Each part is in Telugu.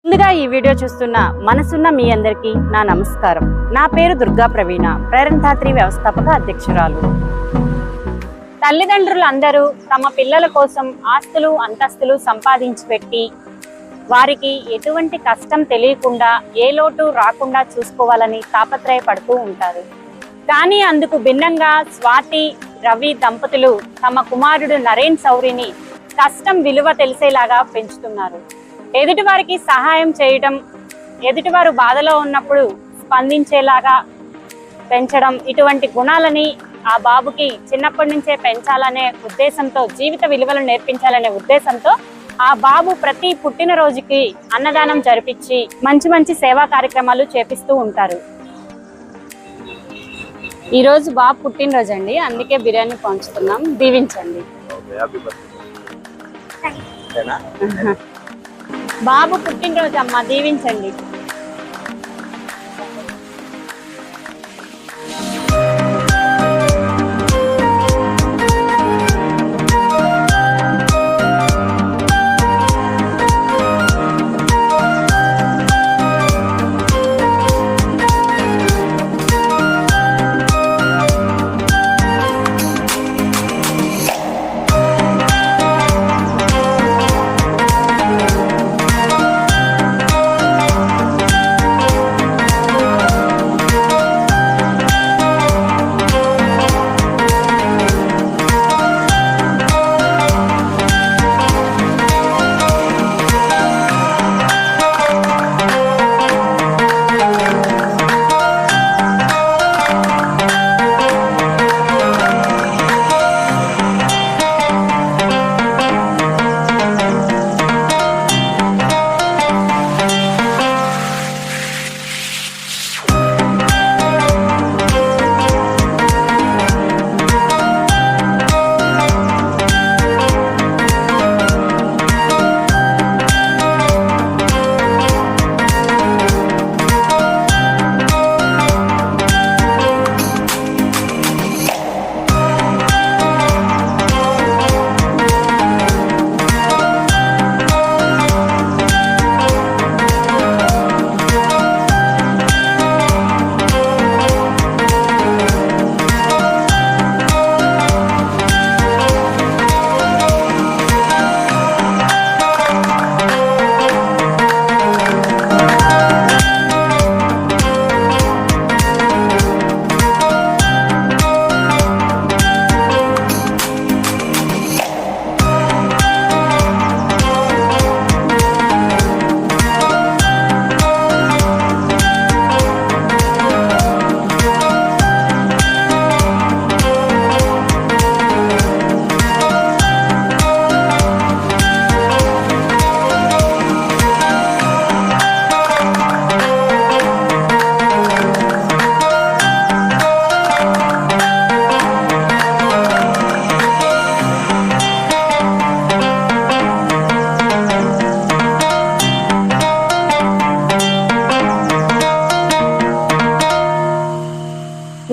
ముందుగా ఈ వీడియో చూస్తున్న మనసున్న మీ అందరికీ నా నమస్కారం. నా పేరు దుర్గా ప్రవీణ, ప్రేరణధాత్రి వ్యవస్థాపక అధ్యక్షురాలు. తల్లిదండ్రులు అందరూ తమ పిల్లల కోసం ఆస్తులు అంతస్తులు సంపాదించి పెట్టి వారికి ఎటువంటి కష్టం తెలియకుండా ఏ లోటు రాకుండా చూసుకోవాలని తాపత్రయపడుతూ ఉంటారు. కానీ అందుకు భిన్నంగా స్వాతి రవి దంపతులు తమ కుమారుడు నరేన్ సౌరిని కష్టం విలువ తెలిసేలాగా పెంచుతున్నారు. ఎదుటివారికి సహాయం చేయడం, ఎదుటివారు బాధలో ఉన్నప్పుడు స్పందించేలాగా పెంచడం, ఇటువంటి గుణాలని ఆ బాబుకి చిన్నప్పటి నుంచే పెంచాలనే ఉద్దేశంతో, జీవిత విలువలను నేర్పించాలనే ఉద్దేశంతో ఆ బాబు ప్రతి పుట్టినరోజుకి అన్నదానం జరిపించి మంచి మంచి సేవా కార్యక్రమాలు చేపిస్తూ ఉంటారు. ఈరోజు బాబు పుట్టినరోజు అండి, అందుకే బిర్యానీ పంచుతున్నాం, దీవించండి. బాబు పుట్టినరోజు అమ్మ, దీవించండి.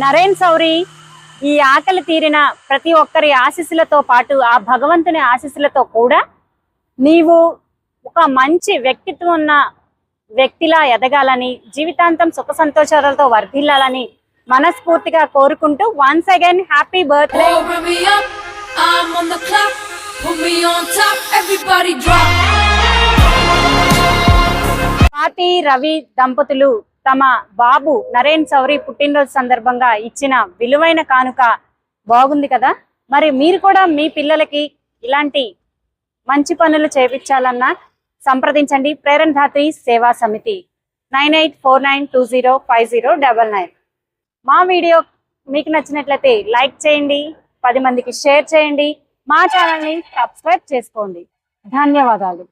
నరేన్ సౌరి ఈ ఆకలి తీరిన ప్రతి ఒక్కరి ఆశీస్సులతో పాటు ఆ భగవంతుని ఆశీస్సులతో కూడా నీవు ఒక మంచి వ్యక్తిత్వం ఉన్న వ్యక్తిలా ఎదగాలని, జీవితాంతం సుఖ సంతోషాలతో వర్ధిల్లాలని మనస్ఫూర్తిగా కోరుకుంటూ once again happy birthday. Swathi Ravi దంపతులు తమ బాబు నరేన్ సౌరి పుట్టినరోజు సందర్భంగా ఇచ్చిన విలువైన కానుక బాగుంది కదా. మరి మీరు కూడా మీ పిల్లలకి ఇలాంటి మంచి పనులు చేపించాలన్నా సంప్రదించండి ప్రేరణధాత్రి సేవా సమితి 9849205099. మా వీడియో మీకు నచ్చినట్లయితే లైక్ చేయండి, 10 మందికి షేర్ చేయండి, మా ఛానల్ని సబ్స్క్రైబ్ చేసుకోండి. ధన్యవాదాలు.